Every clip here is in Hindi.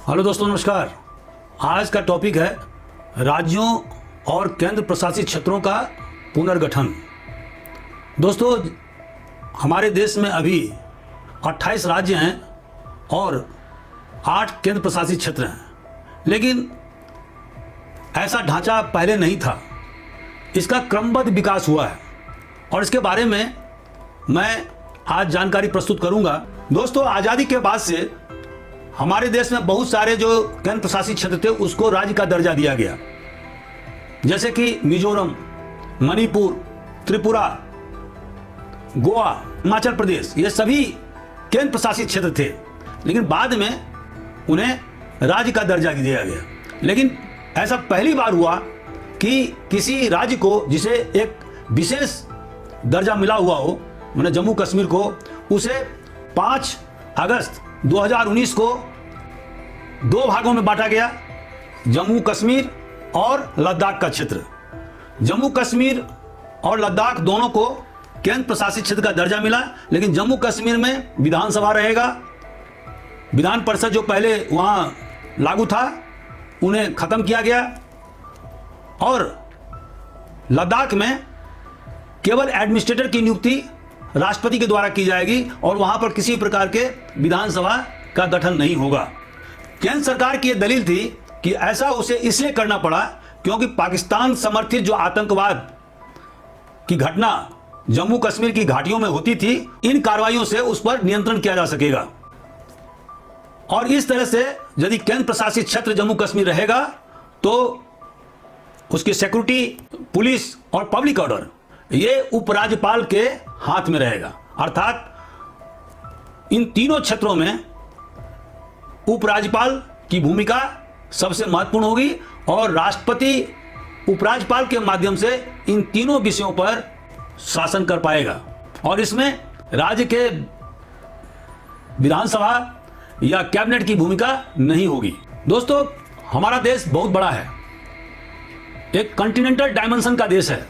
हेलो दोस्तों, नमस्कार। आज का टॉपिक है राज्यों और केंद्र प्रशासित क्षेत्रों का पुनर्गठन। दोस्तों, हमारे देश में अभी 28 राज्य हैं और 8 केंद्र प्रशासित क्षेत्र हैं, लेकिन ऐसा ढांचा पहले नहीं था। इसका क्रमबद्ध विकास हुआ है और इसके बारे में मैं आज जानकारी प्रस्तुत करूंगा। दोस्तों, आज़ादी के बाद से हमारे देश में बहुत सारे जो केंद्र प्रशासित क्षेत्र थे उसको राज्य का दर्जा दिया गया, जैसे कि मिजोरम, मणिपुर, त्रिपुरा, गोवा, हिमाचल प्रदेश, ये सभी केंद्र प्रशासित क्षेत्र थे, लेकिन बाद में उन्हें राज्य का दर्जा दिया गया। लेकिन ऐसा पहली बार हुआ कि किसी राज्य को जिसे एक विशेष दर्जा मिला हुआ हो, मैंने जम्मू कश्मीर को, उसे 5 अगस्त 2019 को 2 भागों में बांटा गया, जम्मू कश्मीर और लद्दाख का क्षेत्र। जम्मू कश्मीर और लद्दाख दोनों को केंद्र प्रशासित क्षेत्र का दर्जा मिला, लेकिन जम्मू कश्मीर में विधानसभा रहेगा। विधान परिषद जो पहले वहां लागू था उन्हें खत्म किया गया और लद्दाख में केवल एडमिनिस्ट्रेटर की नियुक्ति राष्ट्रपति के द्वारा की जाएगी और वहां पर किसी प्रकार के विधानसभा का गठन नहीं होगा। केंद्र सरकार की यह दलील थी कि ऐसा उसे इसलिए करना पड़ा क्योंकि पाकिस्तान समर्थित जो आतंकवाद की घटना जम्मू कश्मीर की घाटियों में होती थी, इन कार्रवाइयों से उस पर नियंत्रण किया जा सकेगा और इस तरह से यदि केंद्र प्रशासित क्षेत्र जम्मू कश्मीर रहेगा तो उसकी सिक्योरिटी, पुलिस और पब्लिक ऑर्डर ये उपराज्यपाल के हाथ में रहेगा। अर्थात इन तीनों क्षेत्रों में उपराज्यपाल की भूमिका सबसे महत्वपूर्ण होगी और राष्ट्रपति उपराज्यपाल के माध्यम से इन तीनों विषयों पर शासन कर पाएगा और इसमें राज्य के विधानसभा या कैबिनेट की भूमिका नहीं होगी। दोस्तों, हमारा देश बहुत बड़ा है, एक कॉन्टिनेंटल डायमेंशन का देश है,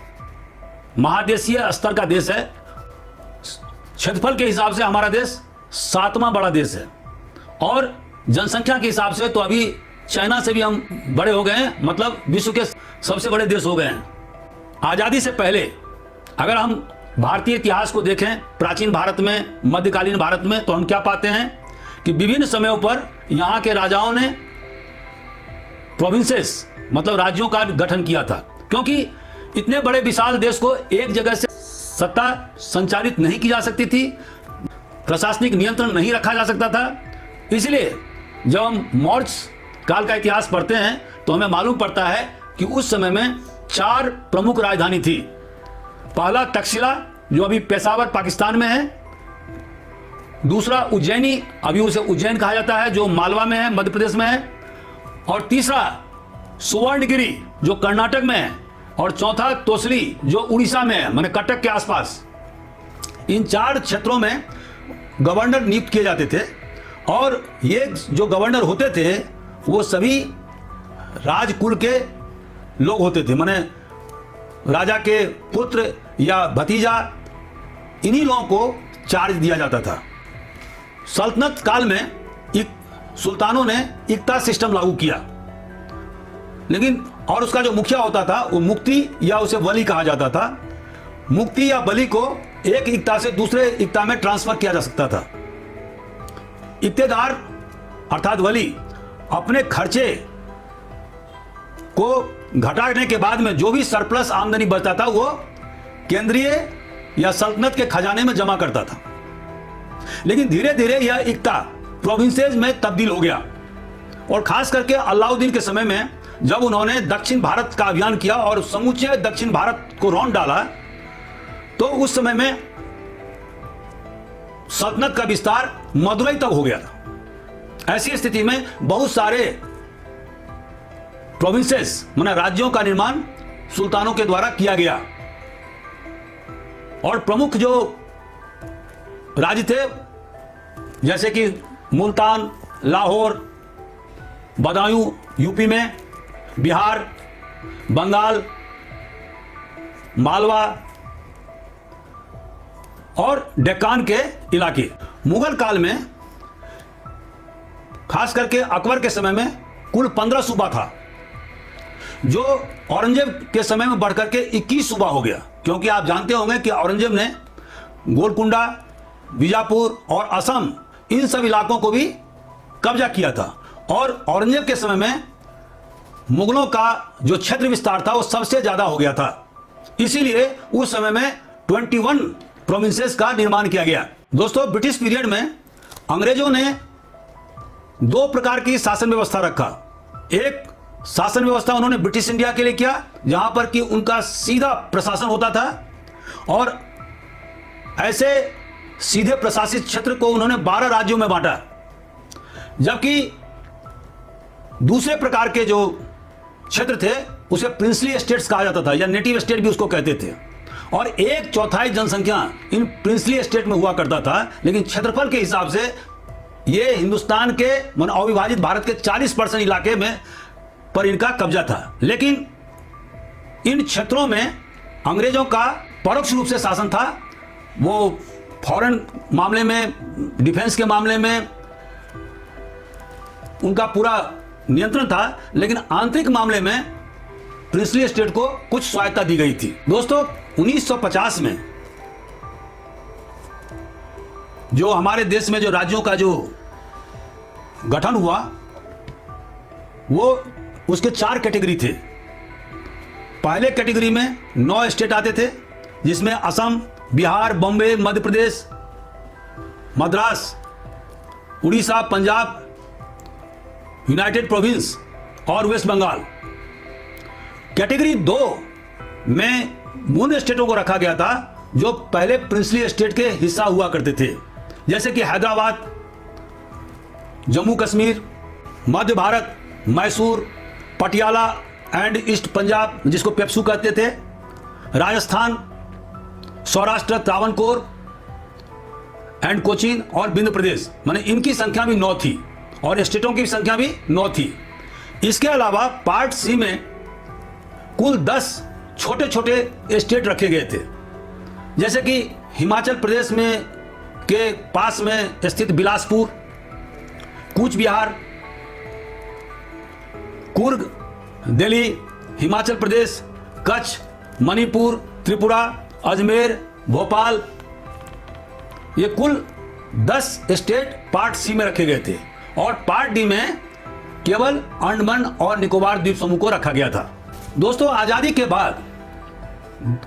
महादेशीय स्तर का देश है। क्षेत्रफल के हिसाब से हमारा देश 7वां बड़ा देश है और जनसंख्या के हिसाब से तो अभी चाइना से भी हम बड़े हो गए हैं, मतलब विश्व के सबसे बड़े देश हो गए हैं। आज़ादी से पहले अगर हम भारतीय इतिहास को देखें, प्राचीन भारत में, मध्यकालीन भारत में, तो हम क्या पाते हैं कि विभिन्न समयों पर यहाँ के राजाओं ने प्रोविंसेस मतलब राज्यों का गठन किया था, क्योंकि इतने बड़े विशाल देश को एक जगह से सत्ता संचालित नहीं की जा सकती थी, प्रशासनिक नियंत्रण नहीं रखा जा सकता था। इसलिए जब हम मौर्य काल का इतिहास पढ़ते हैं तो हमें मालूम पड़ता है कि उस समय में 4 प्रमुख राजधानी थी। पहला तक्षशिला जो अभी पेशावर पाकिस्तान में है, दूसरा उज्जैनी, अभी उसे उज्जैन कहा जाता है, जो मालवा में है, मध्य प्रदेश में है, और तीसरा सुवर्णगिरी जो कर्नाटक में है, और चौथा तोसली जो उड़ीसा में है, माने कटक के आसपास। इन 4 क्षेत्रों में गवर्नर नियुक्त किए जाते थे और ये जो गवर्नर होते थे वो सभी राजकुल के लोग होते थे, माने राजा के पुत्र या भतीजा, इन्हीं लोगों को चार्ज दिया जाता था। सल्तनत काल में सुल्तानों ने इक्ता सिस्टम लागू किया, लेकिन और उसका जो मुखिया होता था वो मुक्ति या उसे वली कहा जाता था। मुक्ति या बली को एक इक्ता से दूसरे इक्ता में ट्रांसफर किया जा सकता था। इक्तेदार अर्थात वली अपने खर्चे को घटाने के बाद में जो भी सरप्लस आमदनी बचता था वो केंद्रीय या सल्तनत के खजाने में जमा करता था। लेकिन धीरे धीरे यह इक्ता प्रोविंसेस में तब्दील हो गया और खास करके अलाउद्दीन के समय में जब उन्होंने दक्षिण भारत का अभियान किया और समूचे दक्षिण भारत को रौंद डाला, तो उस समय में सल्तनत का विस्तार मदुरई तक हो गया था। ऐसी स्थिति में बहुत सारे प्रोविंसेस माने राज्यों का निर्माण सुल्तानों के द्वारा किया गया और प्रमुख जो राज्य थे जैसे कि मुल्तान, लाहौर, बदायूं यूपी में, बिहार, बंगाल, मालवा और डेक्कान के इलाके। मुगल काल में खास करके अकबर के समय में कुल 15 सूबा था, जो औरंगजेब के समय में बढ़कर के 21 सूबा हो गया। क्योंकि आप जानते होंगे कि औरंगजेब ने गोलकुंडा, बीजापुर और असम, इन सब इलाकों को भी कब्जा किया था। और औरंगजेब के समय में मुगलों का जो क्षेत्र विस्तार था वो सबसे ज्यादा हो गया था। इसीलिए उस समय में 21 प्रोविंसेस का निर्माण किया गया। दोस्तों, ब्रिटिश पीरियड में अंग्रेजों ने 2 प्रकार की शासन व्यवस्था रखा। एक शासन व्यवस्था उन्होंने ब्रिटिश इंडिया के लिए किया, जहां पर कि उनका सीधा प्रशासन होता था, और ऐसे सीधे प्रशासित क्षेत्र को उन्होंने 12 राज्यों में बांटा। जबकि दूसरे प्रकार के जो क्षेत्र थे उसे प्रिंसली स्टेट्स कहा जाता था, या नेटिव स्टेट भी उसको कहते थे। और 1/4 जनसंख्या इन प्रिंसली स्टेट में हुआ करता था, लेकिन क्षेत्रफल के हिसाब से ये हिंदुस्तान के अविभाजित भारत के 40% इलाके में पर इनका कब्जा था। लेकिन इन क्षेत्रों में अंग्रेजों का परोक्ष रूप से शासन था। वो फॉरेन मामले में, डिफेंस के मामले में उनका पूरा नियंत्रण था, लेकिन आंतरिक मामले में प्रिंसली स्टेट को कुछ स्वायत्तता दी गई थी। दोस्तों, 1950 में जो हमारे देश में जो राज्यों का जो गठन हुआ, वो उसके 4 कैटेगरी थे। पहले कैटेगरी में 9 स्टेट आते थे, जिसमें असम, बिहार, बॉम्बे, मध्य प्रदेश, मद्रास, उड़ीसा, पंजाब, यूनाइटेड प्रोविंस और वेस्ट बंगाल। कैटेगरी 2 में उन स्टेटों को रखा गया था जो पहले प्रिंसली स्टेट के हिस्सा हुआ करते थे, जैसे कि हैदराबाद, जम्मू कश्मीर, मध्य भारत, मैसूर, पटियाला एंड ईस्ट पंजाब, जिसको पेप्सू कहते थे, राजस्थान, सौराष्ट्र, त्रावणकोर एंड कोचीन और विंध्य प्रदेश। माने इनकी संख्या भी 9 थी और स्टेटों की संख्या भी 9 थी। इसके अलावा पार्ट सी में कुल 10 छोटे छोटे स्टेट रखे गए थे, जैसे कि हिमाचल प्रदेश में के पास में स्थित बिलासपुर, कूच बिहार, कुर्ग, दिल्ली, हिमाचल प्रदेश, कच्छ, मणिपुर, त्रिपुरा, अजमेर, भोपाल, ये कुल 10 स्टेट पार्ट सी में रखे गए थे। और पार्ट डी में केवल अंडमान और निकोबार द्वीप समूह को रखा गया था। दोस्तों, आजादी के बाद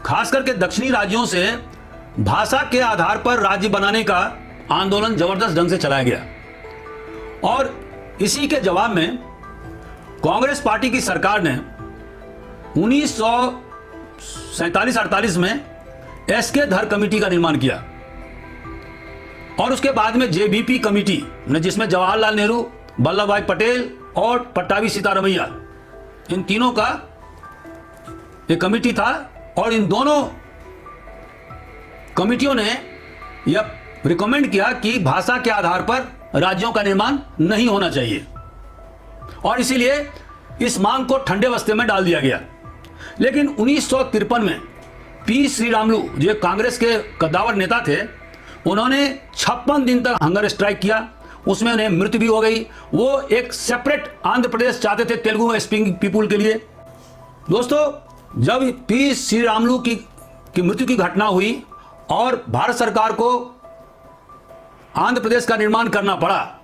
खास करके दक्षिणी राज्यों से भाषा के आधार पर राज्य बनाने का आंदोलन जबरदस्त ढंग से चलाया गया, और इसी के जवाब में कांग्रेस पार्टी की सरकार ने 1947-48 में एसके धर कमेटी का निर्माण किया, और उसके बाद में जेबीपी कमेटी, जिसमें जवाहरलाल नेहरू, वल्लभ भाई पटेल और पट्टाभी सीतारमैया, इन तीनों का एक कमेटी था। और इन दोनों कमेटियों ने यह रिकमेंड किया कि भाषा के आधार पर राज्यों का निर्माण नहीं होना चाहिए, और इसीलिए इस मांग को ठंडे बस्ते में डाल दिया गया। लेकिन 1953 में पी श्रीरामुलु, जो कांग्रेस के कद्दावर नेता थे, उन्होंने 56 दिन तक हंगर स्ट्राइक किया। उसमें उन्हें मृत्यु भी हो गई। वो एक सेपरेट आंध्र प्रदेश चाहते थे तेलुगु स्पीकिंग पीपुल के लिए। दोस्तों, जब पी श्रीरामुलु की मृत्यु की घटना हुई और भारत सरकार को आंध्र प्रदेश का निर्माण करना पड़ा,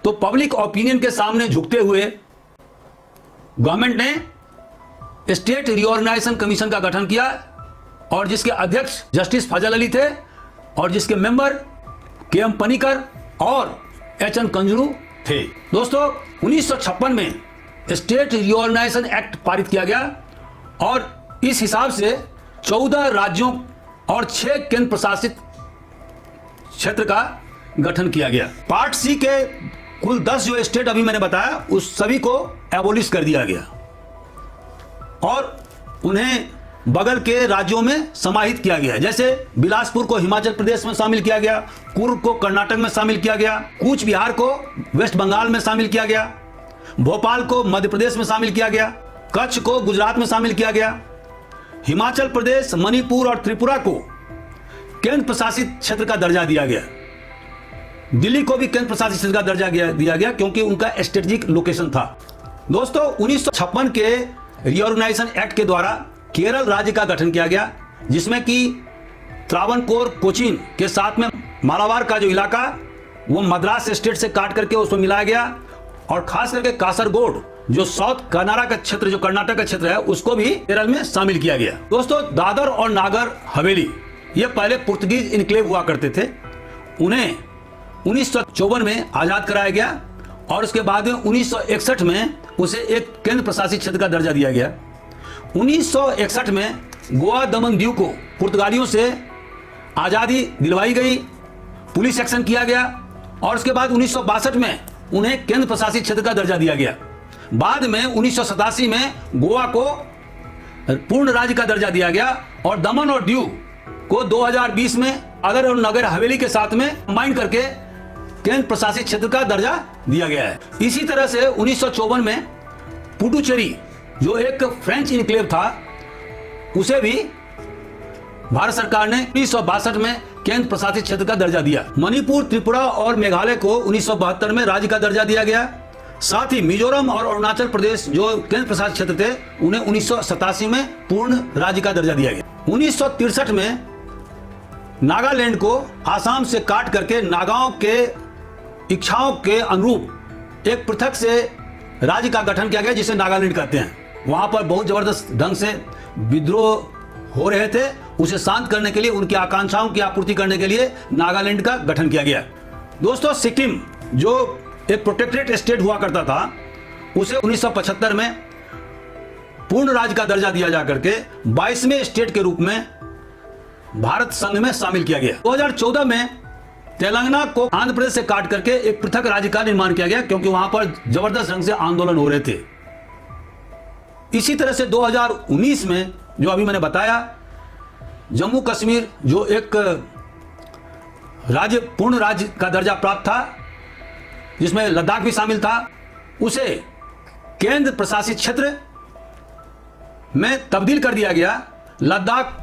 तो पब्लिक ओपिनियन के सामने झुकते हुए गवर्नमेंट ने स्टेट रिऑर्गेनाइजेशन कमीशन का गठन किया, और जिसके अध्यक्ष जस्टिस फजल अली थे, और जिसके मेंबर के.एम. पनिकर और एच.एन. कंजरू थे। दोस्तों, 1956 में स्टेट रिऑर्गेनाइजेशन एक्ट पारित किया गया, और इस हिसाब से 14 राज्यों और 6 केंद्र प्रशासित क्षेत्र का गठन किया गया। पार्ट सी के कुल 10 जो स्टेट अभी मैंने बताया, उस सभी को एबोलिश कर दिया गया और उन्हें बगल के राज्यों में समाहित किया गया। जैसे बिलासपुर को हिमाचल प्रदेश में शामिल किया गया, कुर्ग को कर्नाटक में शामिल किया गया, कूच बिहार को वेस्ट बंगाल में शामिल किया गया, भोपाल को मध्य प्रदेश में शामिल किया गया, कच्छ को गुजरात में शामिल किया गया, हिमाचल प्रदेश, मणिपुर और त्रिपुरा को केंद्र प्रशासित क्षेत्र का दर्जा दिया गया। दिल्ली को भी केंद्र प्रशासित क्षेत्र का दर्जा दिया गया क्योंकि उनका स्ट्रेटेजिक लोकेशन था। दोस्तों 1956 के रीऑर्गेनाइजेशन एक्ट के द्वारा केरल राज्य का गठन किया गया, जिसमें कि त्रावणकोर कोचीन के साथ में मालाबार का जो इलाका वो मद्रास स्टेट से काट करके उसमें मिलाया गया, और खास करके कासरगोड जो साउथ कनारा का क्षेत्र, जो कर्नाटक का क्षेत्र है, उसको भी केरल में शामिल किया गया। दोस्तों दादर और नागर हवेली ये पहले पुर्तगीज इनक्लेव हुआ करते थे, उन्हें 1954 में आजाद कराया गया और उसके बाद में 1961 में उसे एक केंद्र प्रशासित क्षेत्र का दर्जा दिया गया। 1961 में गोवा दमन दीव को पुर्तगालियों से आज़ादी दिलवाई गई, पुलिस एक्शन किया गया और उसके बाद 1962 में उन्हें केंद्र प्रशासित क्षेत्र का दर्जा दिया गया। बाद में 1987 में गोवा को पूर्ण राज्य का दर्जा दिया गया और दमन और दीव को 2020 में दादर और नगर हवेली के साथ में कंबाइन करके केंद्र प्रशासित क्षेत्र का दर्जा दिया गया है। इसी तरह से 1954 में पुडुचेरी जो एक फ्रेंच इनक्लेव था, उसे भी भारत सरकार ने 1962 में केंद्र प्रशासित क्षेत्र का दर्जा दिया। मणिपुर, त्रिपुरा और मेघालय को 1972 में राज्य का दर्जा दिया गया। साथ ही मिजोरम और अरुणाचल प्रदेश जो केंद्र प्रशासित क्षेत्र थे, उन्हें 1987 में पूर्ण राज्य का दर्जा दिया गया। 1963 में नागालैंड को आसाम से काट करके नागाओं के इच्छाओं के अनुरूप एक पृथक से राज्य का गठन किया गया, जिसे नागालैंड कहते हैं। वहां पर बहुत जबरदस्त ढंग से विद्रोह हो रहे थे, उसे शांत करने के लिए, उनकी आकांक्षाओं की आपूर्ति करने के लिए नागालैंड का गठन किया गया। दोस्तों सिक्किम जो एक प्रोटेक्टरेट स्टेट हुआ करता था, उसे 1975 में पूर्ण राज्य का दर्जा दिया जा करके 22वें स्टेट के रूप में भारत संघ में शामिल किया गया। 2014 में तेलंगाना को आंध्र प्रदेश से काट करके एक पृथक राज्य का निर्माण किया गया, क्योंकि वहां पर जबरदस्त ढंग से आंदोलन हो रहे थे। इसी तरह से 2019 में जो अभी मैंने बताया, जम्मू कश्मीर जो एक राज्य, पूर्ण राज्य का दर्जा प्राप्त था, जिसमें लद्दाख भी शामिल था, उसे केंद्र प्रशासित क्षेत्र में तब्दील कर दिया गया। लद्दाख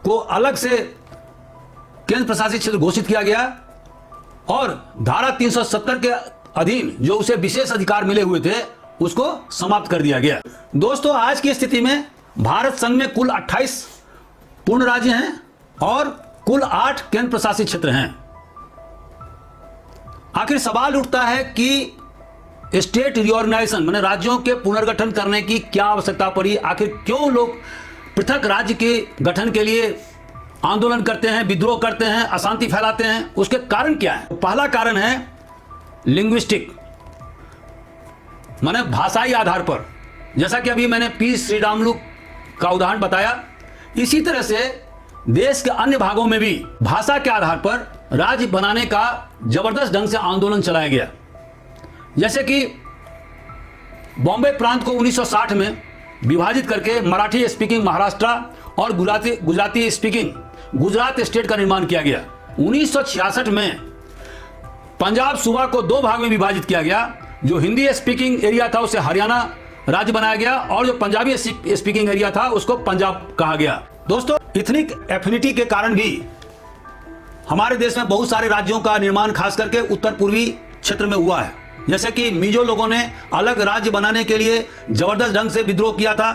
को अलग से केंद्र प्रशासित क्षेत्र घोषित किया गया और धारा 370 के अधीन जो उसे विशेष अधिकार मिले हुए थे, उसको समाप्त कर दिया गया। दोस्तों आज की स्थिति में भारत संघ में कुल 28 पूर्ण राज्य हैं और कुल 8 केंद्र प्रशासित क्षेत्र हैं। आखिर सवाल उठता है कि स्टेट रिऑर्गेनाइजेशन माने राज्यों के पुनर्गठन करने की क्या आवश्यकता पड़ी? आखिर क्यों लोग पृथक राज्य के गठन के लिए आंदोलन करते हैं, विद्रोह करते हैं, अशांति फैलाते हैं? उसके कारण क्या है? पहला कारण है लिंग्विस्टिक, माने भाषाई आधार पर। जैसा कि अभी मैंने पी श्रीरामुलु का उदाहरण बताया, इसी तरह से देश के अन्य भागों में भी भाषा के आधार पर राज्य बनाने का जबरदस्त ढंग से आंदोलन चलाया गया। जैसे कि बॉम्बे प्रांत को 1960 में विभाजित करके मराठी स्पीकिंग महाराष्ट्र और गुजराती स्पीकिंग गुजरात स्टेट का निर्माण किया गया। 1966 में पंजाब सूबा को 2 भाग में विभाजित किया गया। जो हिंदी स्पीकिंग एरिया था उसे हरियाणा राज्य बनाया गया और जो पंजाबी स्पीकिंग एरिया था उसको पंजाब कहा गया। दोस्तों इथनिक एफिनिटी के कारण भी हमारे देश में बहुत सारे राज्यों का निर्माण खास करके उत्तर पूर्वी क्षेत्र में हुआ है। जैसे कि मिजो लोगों ने अलग राज्य बनाने के लिए जबरदस्त ढंग से विद्रोह किया था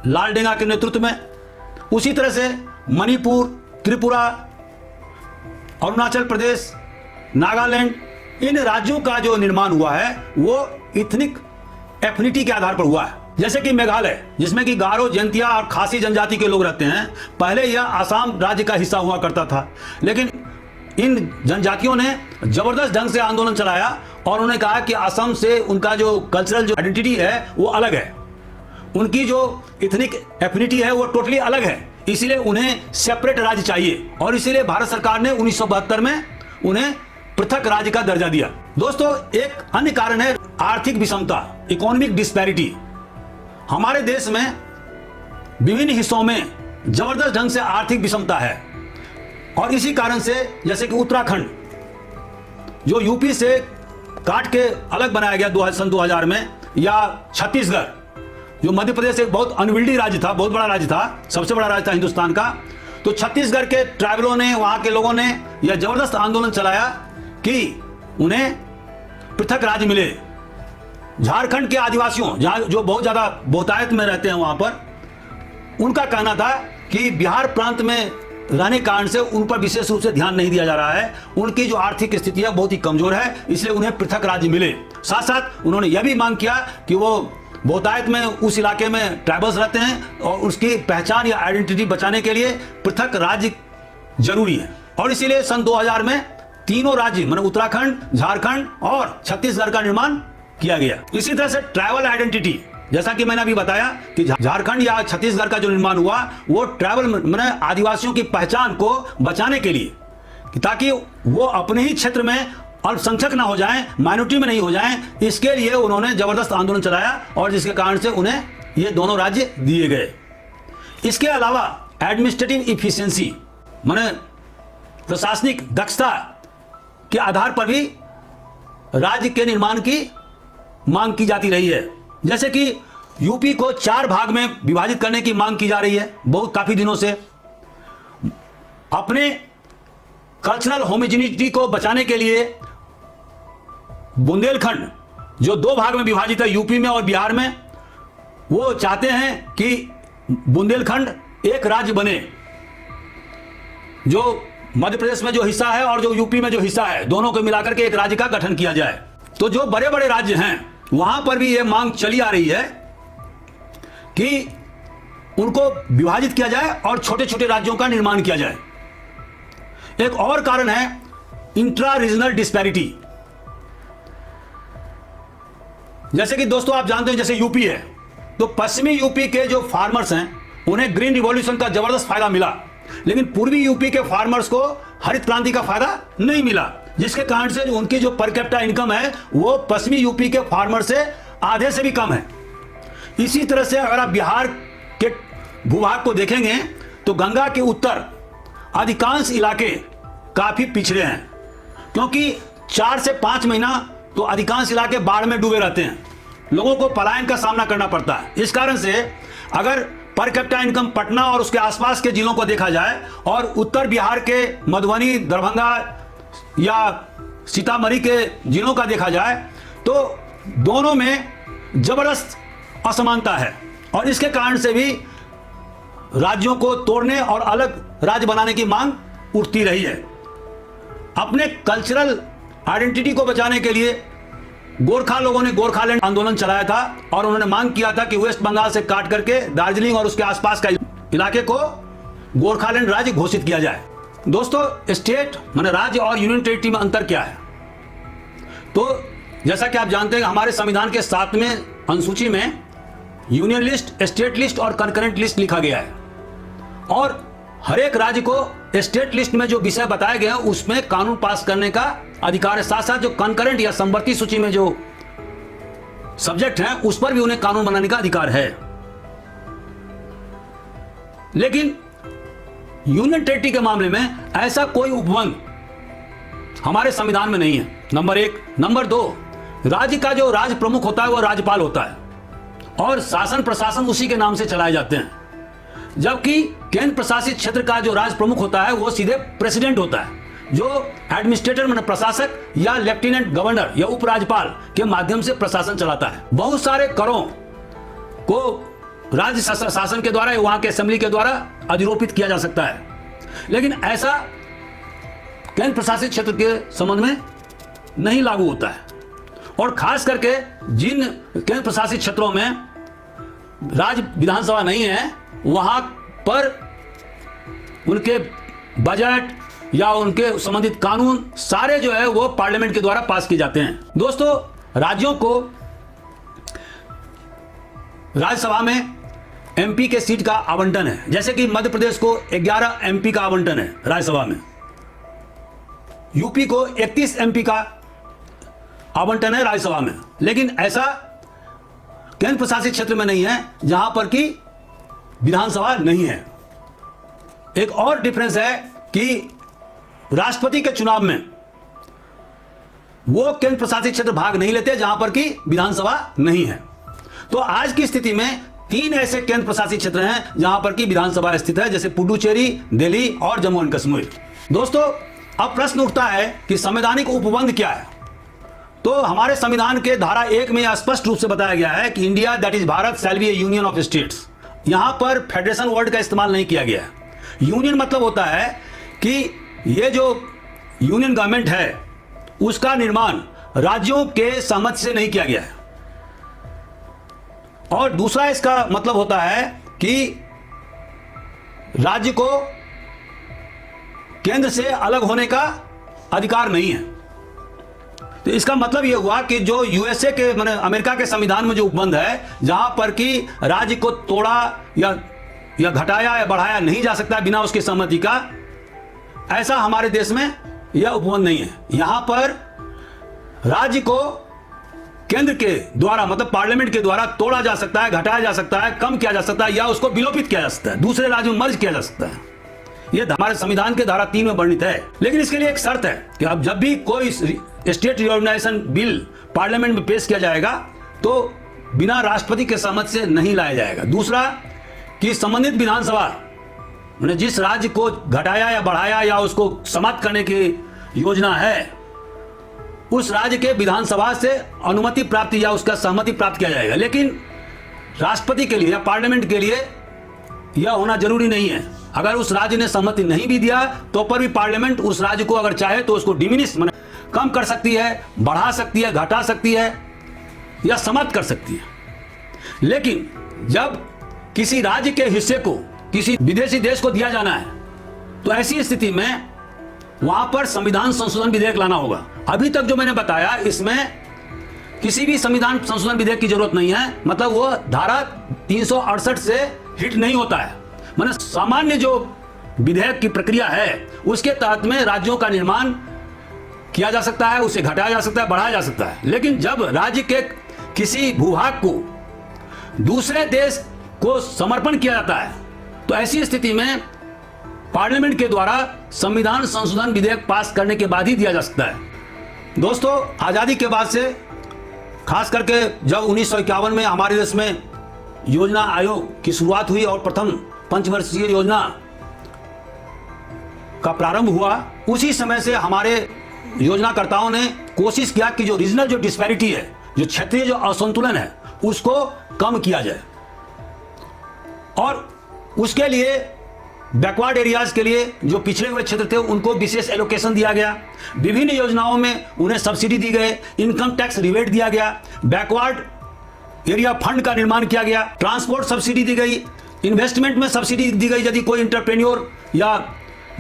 लालडेंगा के नेतृत्व में। उसी तरह से मणिपुर, त्रिपुरा, अरुणाचल प्रदेश, नागालैंड, इन राज्यों का जो निर्माण हुआ है वो इथनिक एफिनिटी के आधार पर हुआ है। जैसे कि मेघालय, जिसमें कि गारो, जैंतिया और खासी जनजाति के लोग रहते हैं, पहले यह आसाम राज्य का हिस्सा हुआ करता था, लेकिन इन जनजातियों ने जबरदस्त ढंग से आंदोलन चलाया और उन्होंने कहा कि असम से उनका जो कल्चरल जो आइडेंटिटी है वो अलग है, उनकी जो इथनिक एफिनिटी है वो टोटली अलग है, इसीलिए उन्हें सेपरेट राज्य चाहिए और इसीलिए भारत सरकार ने 1972 में उन्हें पृथक राज्य का दर्जा दिया। दोस्तों एक अन्य कारण है आर्थिक विषमता, इकोनॉमिक डिस्पैरिटी। हमारे देश में विभिन्न हिस्सों में जबरदस्त ढंग से आर्थिक विषमता है और इसी कारण से जैसे कि उत्तराखंड जो यूपी से काट के अलग बनाया गया सन 2000 में, या छत्तीसगढ़ जो मध्य प्रदेश एक बहुत अनविल्डी राज्य था, बहुत बड़ा राज्य था, सबसे बड़ा राज्य था हिंदुस्तान का, तो छत्तीसगढ़ के ट्राइबलों ने, वहां के लोगों ने यह जबरदस्त आंदोलन चलाया कि उन्हें पृथक राज्य मिले। झारखंड के आदिवासियों, जहां जो बहुत ज्यादा बहुतायत में रहते हैं, वहां पर उनका कहना था कि बिहार प्रांत में रहने के कारण से उन पर विशेष रूप से ध्यान नहीं दिया जा रहा है, उनकी जो आर्थिक स्थिति है बहुत ही कमजोर है, इसलिए उन्हें पृथक राज्य मिले। साथ साथ उन्होंने यह भी मांग किया कि वो बहुतायत में उस इलाके में ट्राइबल्स रहते हैं और उसकी पहचान या आइडेंटिटी बचाने के लिए पृथक राज्य जरूरी है। और इसीलिए सन 2000 में तीनों राज्य माने उत्तराखंड, झारखंड और छत्तीसगढ़ का निर्माण किया गया। इसी तरह से ट्राइबल आइडेंटिटी, जैसा कि मैंने अभी बताया कि झारखंड या छत्तीसगढ़ का जो निर्माण हुआ वो ट्राइबल माने आदिवासियों की पहचान को बचाने के लिए, ताकि वो अपने ही क्षेत्र में अल्पसंख्यक ना हो जाएं, माइनॉरिटी में नहीं हो जाएं, इसके लिए उन्होंने जबरदस्त आंदोलन चलाया और जिसके कारण से उन्हें ये दोनों राज्य दिए गए। इसके अलावा एडमिनिस्ट्रेटिव इफिशिएंसी माने प्रशासनिक दक्षता के आधार पर भी राज्य के निर्माण की मांग की जाती रही है। जैसे कि यूपी को 4 भाग में विभाजित करने की मांग की जा रही है बहुत काफी दिनों से। अपने कल्चरल होमोजेनिटी को बचाने के लिए बुंदेलखंड जो 2 भाग में विभाजित है, यूपी में और बिहार में, वो चाहते हैं कि बुंदेलखंड एक राज्य बने। जो मध्य प्रदेश में जो हिस्सा है और जो यूपी में जो हिस्सा है, दोनों को मिलाकर के एक राज्य का गठन किया जाए। तो जो बड़े बड़े राज्य हैं वहां पर भी यह मांग चली आ रही है कि उनको विभाजित किया जाए और छोटे छोटे राज्यों का निर्माण किया जाए। एक और कारण है इंट्रा रीजनल डिस्पैरिटी। जैसे कि दोस्तों आप जानते हैं, जैसे यूपी है तो पश्चिमी यूपी के जो फार्मर्स हैं उन्हें ग्रीन रिवॉल्यूशन का जबरदस्त फायदा मिला, लेकिन पूर्वी यूपी के फार्मर्स को हरित क्रांति का फायदा नहीं मिला, जिसके कारण से जो उनकी जो पर कैपिटा इनकम है वो पश्चिमी यूपी के फार्मर से आधे से भी कम है। इसी तरह से अगर आप बिहार के भूभाग को देखेंगे तो गंगा के उत्तर अधिकांश इलाके काफी पिछड़े हैं, क्योंकि 4 से 5 महीना तो अधिकांश इलाके बाढ़ में डूबे रहते हैं, लोगों को पलायन का सामना करना पड़ता है। इस कारण से अगर पर कैपिटा इनकम पटना और उसके आसपास के जिलों को देखा जाए और उत्तर बिहार के मधुबनी, दरभंगा या सीतामढ़ी के जिलों का देखा जाए तो दोनों में जबरदस्त असमानता है, और इसके कारण से भी राज्यों को तोड़ने और अलग राज्य बनाने की मांग उठती रही है। अपने कल्चरल आइडेंटिटी को बचाने के लिए गोरखा लोगों ने गोरखालैंड आंदोलन चलाया था और उन्होंने मांग किया था कि वेस्ट बंगाल से काट करके दार्जिलिंग और उसके आसपास का इलाके को गोरखालैंड राज्य घोषित किया जाए। दोस्तों, स्टेट माने राज्य और यूनियन टेरिटरी में अंतर क्या है? तो जैसा कि आप जानते हैं हमारे संविधान के 7वें अनुसूची में यूनियन लिस्ट, स्टेट लिस्ट और कंकरेंट लिस्ट लिखा गया है, और हर एक राज्य को स्टेट लिस्ट में जो विषय बताए गए हैं उसमें कानून पास करने का अधिकार है। साथ साथ जो कंकरेंट या समवर्ती सूची में जो सब्जेक्ट हैं उस पर भी उन्हें कानून बनाने का अधिकार है। लेकिन यूनियन टेरिटरी के मामले में ऐसा कोई उपबंध हमारे संविधान में नहीं है, नंबर 1। नंबर 2, राज्य का जो राज्य प्रमुख होता है वो राज्यपाल होता है और शासन प्रशासन उसी के नाम से चलाए जाते हैं, जबकि केंद्र प्रशासित क्षेत्र का जो राज्य प्रमुख होता है वो सीधे प्रेसिडेंट होता है, जो एडमिनिस्ट्रेटर माने प्रशासक या लेफ्टिनेंट गवर्नर या उपराज्यपाल के माध्यम से प्रशासन चलाता है। बहुत सारे करों को राज्य शासन के द्वारा, वहां के असेंबली के द्वारा अधिरोपित किया जा सकता है, लेकिन ऐसा केंद्र प्रशासित क्षेत्र के संबंध में नहीं लागू होता है। और खास करके जिन केंद्र प्रशासित क्षेत्रों में राज्य विधानसभा नहीं है वहां पर उनके बजट या उनके संबंधित कानून सारे जो है वो पार्लियामेंट के द्वारा पास किए जाते हैं। दोस्तों, राज्यों को राज्यसभा में एमपी के सीट का आवंटन है, जैसे कि मध्य प्रदेश को 11 एमपी का आवंटन है राज्यसभा में, यूपी को 31 एमपी का आवंटन है राज्यसभा में, लेकिन ऐसा केंद्र प्रशासित क्षेत्र में नहीं है जहां पर कि विधानसभा नहीं है। एक और डिफरेंस है कि राष्ट्रपति के चुनाव में वो केंद्र प्रशासित क्षेत्र भाग नहीं लेते जहां पर कि विधानसभा नहीं है। तो आज की स्थिति में 3 ऐसे केंद्र प्रशासित क्षेत्र हैं जहां पर की विधानसभा स्थित है, जैसे पुडुचेरी, दिल्ली और जम्मू एंड कश्मीर। दोस्तों, अब प्रश्न उठता है कि संवैधानिक उपबंध क्या है। तो हमारे संविधान के धारा 1 में यह स्पष्ट रूप से बताया गया है कि India that is Bharat shall be A union of states. यहां पर फेडरेशन वर्ड का इस्तेमाल नहीं किया गया है। यूनियन मतलब होता है कि ये जो यूनियन गवर्नमेंट है उसका निर्माण राज्यों के सहमति से नहीं किया गया है। और दूसरा इसका मतलब होता है कि राज्य को केंद्र से अलग होने का अधिकार नहीं है। तो इसका मतलब यह हुआ कि जो यूएसए के माने अमेरिका के संविधान में जो उपबंध है, जहां पर कि राज्य को तोड़ा या घटाया या बढ़ाया नहीं जा सकता बिना उसकी सहमति का, ऐसा हमारे देश में यह उपबंध नहीं है। यहां पर राज्य को केंद्र के द्वारा मतलब पार्लियामेंट के द्वारा तोड़ा जा सकता है, घटाया जा सकता है, कम किया जा सकता है या उसको विलोपित किया जा सकता है, दूसरे राज्यों में मर्ज किया जा सकता है। यह हमारे संविधान के धारा 3 में वर्णित है। लेकिन इसके लिए एक शर्त है कि अब जब भी कोई स्टेट रिऑर्गेनाइजेशन बिल पार्लियामेंट में पेश किया जाएगा तो बिना राष्ट्रपति के सहमति से नहीं लाया जाएगा। दूसरा कि संबंधित विधानसभा मैंने जिस राज्य को घटाया या बढ़ाया या उसको समाप्त करने की योजना है, उस राज्य के विधानसभा से अनुमति प्राप्त या उसका सहमति प्राप्त किया जाएगा। लेकिन राष्ट्रपति के लिए या पार्लियामेंट के लिए यह होना जरूरी नहीं है। अगर उस राज्य ने सहमति नहीं भी दिया तो पर भी पार्लियामेंट उस राज्य को अगर चाहे तो उसको डिमिनिश माने कम कर सकती है, बढ़ा सकती है, घटा सकती है या समाप्त कर सकती है। लेकिन जब किसी राज्य के हिस्से को किसी विदेशी देश को दिया जाना है तो ऐसी स्थिति में वहां पर संविधान संशोधन विधेयक लाना होगा। अभी तक जो मैंने बताया इसमें किसी भी संविधान संशोधन विधेयक की जरूरत नहीं है, मतलब वो धारा 368 से हिट नहीं होता है। मतलब सामान्य जो विधेयक की प्रक्रिया है उसके तहत में राज्यों का निर्माण किया जा सकता है, उसे घटाया जा सकता है, बढ़ाया जा सकता है। लेकिन जब राज्य के किसी भूभाग को दूसरे देश को समर्पण किया जाता है तो ऐसी स्थिति में पार्लियामेंट के द्वारा संविधान संशोधन विधेयक पास करने के बाद ही दिया जा सकता है। दोस्तों, आजादी के बाद से खास करके जब 1951 में हमारे देश में योजना आयोग की शुरुआत हुई और प्रथम पंचवर्षीय योजना का प्रारंभ हुआ, उसी समय से हमारे योजनाकर्ताओं ने कोशिश किया कि जो रीजनल जो डिस्पैरिटी है, जो क्षेत्रीय जो असंतुलन है, उसको कम किया जाए। और उसके लिए बैकवर्ड एरियाज के लिए जो पिछड़े हुए क्षेत्र थे उनको विशेष एलोकेशन दिया गया। विभिन्न योजनाओं में उन्हें सब्सिडी दी गई, इनकम टैक्स रिबेट दिया गया, बैकवर्ड एरिया फंड का निर्माण किया गया, ट्रांसपोर्ट सब्सिडी दी गई, इन्वेस्टमेंट में सब्सिडी दी गई। यदि कोई इंटरप्रेन्योर या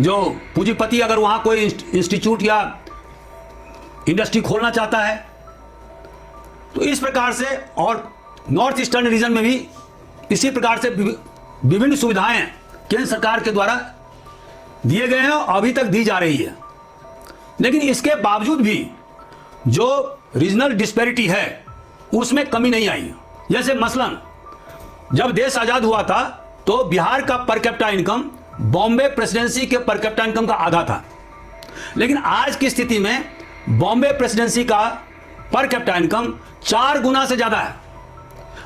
जो पूंजीपति अगर वहां कोई इंस्टीट्यूट या इंडस्ट्री खोलना चाहता है तो इस प्रकार से, और नॉर्थ ईस्टर्न रीजन में भी इसी प्रकार से विभिन्न सुविधाएं केंद्र सरकार के द्वारा दिए गए हैं और अभी तक दी जा रही है। लेकिन इसके बावजूद भी जो रीजनल डिस्पैरिटी है उसमें कमी नहीं आई। जैसे मसलन जब देश आजाद हुआ था तो बिहार का per capita income Bombay presidency के पर कैपिटा इनकम का आधा था। लेकिन आज की स्थिति में बॉम्बे प्रेसिडेंसी का पर कैपिटा इनकम 4 गुना से ज्यादा है।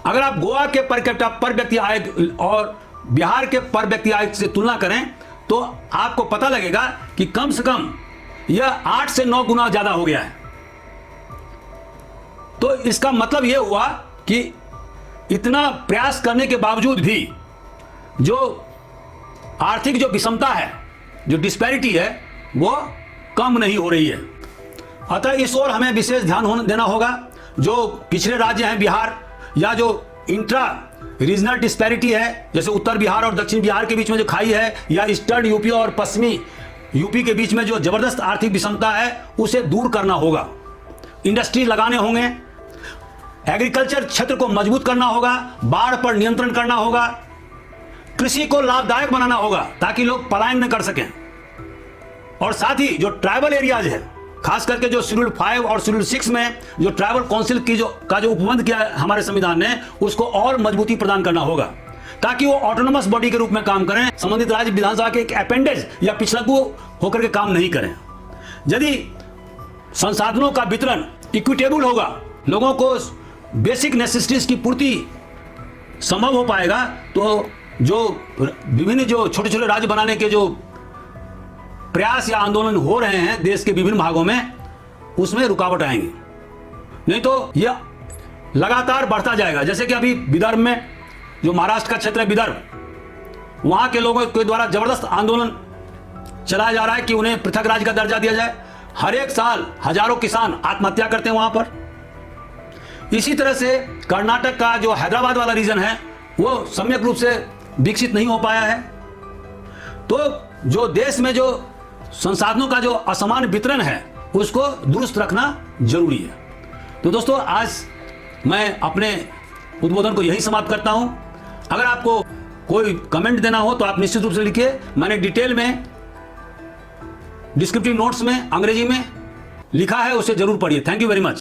अगर आप गोवा के पर कैपिटा पर व्यक्ति आय और बिहार के पर व्यक्ति आय से तुलना करें तो आपको पता लगेगा कि कम से कम यह 8 से 9 गुना ज्यादा हो गया है। तो इसका मतलब यह हुआ कि इतना प्रयास करने के बावजूद भी जो आर्थिक जो विषमता है, जो डिस्पैरिटी है, वो कम नहीं हो रही है। अतः इस ओर हमें विशेष ध्यान देना होगा। जो पिछड़े राज्य हैं बिहार, या जो इंट्रा रीजनल डिस्पैरिटी है, जैसे उत्तर बिहार और दक्षिण बिहार के बीच में जो खाई है, या ईस्टर्न यूपी और पश्चिमी यूपी के बीच में जो जबरदस्त आर्थिक विषमता है, उसे दूर करना होगा। इंडस्ट्री लगाने होंगे, एग्रीकल्चर क्षेत्र को मजबूत करना होगा, बाढ़ पर नियंत्रण करना होगा, कृषि को लाभदायक बनाना होगा ताकि लोग पलायन न कर सकें। और साथ ही जो ट्राइबल एरियाज है, खास करके जो शेड्यूल 5 और शेड्यूल 6 में जो ट्राइबल काउंसिल की जो उपबंध किया है हमारे संविधान ने, उसको और मजबूती प्रदान करना होगा ताकि वो ऑटोनोमस बॉडी के रूप में काम करें, संबंधित राज्य विधानसभा के एक अपेंडेज या पिछलग्गू होकर के काम नहीं करें। यदि संसाधनों का वितरण इक्विटेबल होगा, लोगों को बेसिक नेसेसिटीज की पूर्ति संभव हो पाएगा तो जो विभिन्न जो छोटे छोटे राज्य बनाने के जो प्रयास या आंदोलन हो रहे हैं देश के विभिन्न भागों में, उसमें रुकावट आएंगी। नहीं तो यह लगातार बढ़ता जाएगा। जैसे कि अभी विदर्भ में, जो महाराष्ट्र का क्षेत्र है विदर्भ, वहां के लोगों के द्वारा जबरदस्त आंदोलन चलाया जा रहा है कि उन्हें पृथक राज्य का दर्जा दिया जाए। हर एक साल हजारों किसान आत्महत्या करते हैं वहां पर। इसी तरह से कर्नाटक का जो हैदराबाद वाला रीजन है वो सम्यक रूप से विकसित नहीं हो पाया है। तो जो देश में जो संसाधनों का जो असमान वितरण है उसको दुरुस्त रखना जरूरी है। तो दोस्तों, आज मैं अपने उद्बोधन को यही समाप्त करता हूं। अगर आपको कोई कमेंट देना हो तो आप निश्चित रूप से लिखिए। मैंने डिटेल में डिस्क्रिप्टिव नोट्स में अंग्रेजी में लिखा है, उसे जरूर पढ़िए। Thank you very much.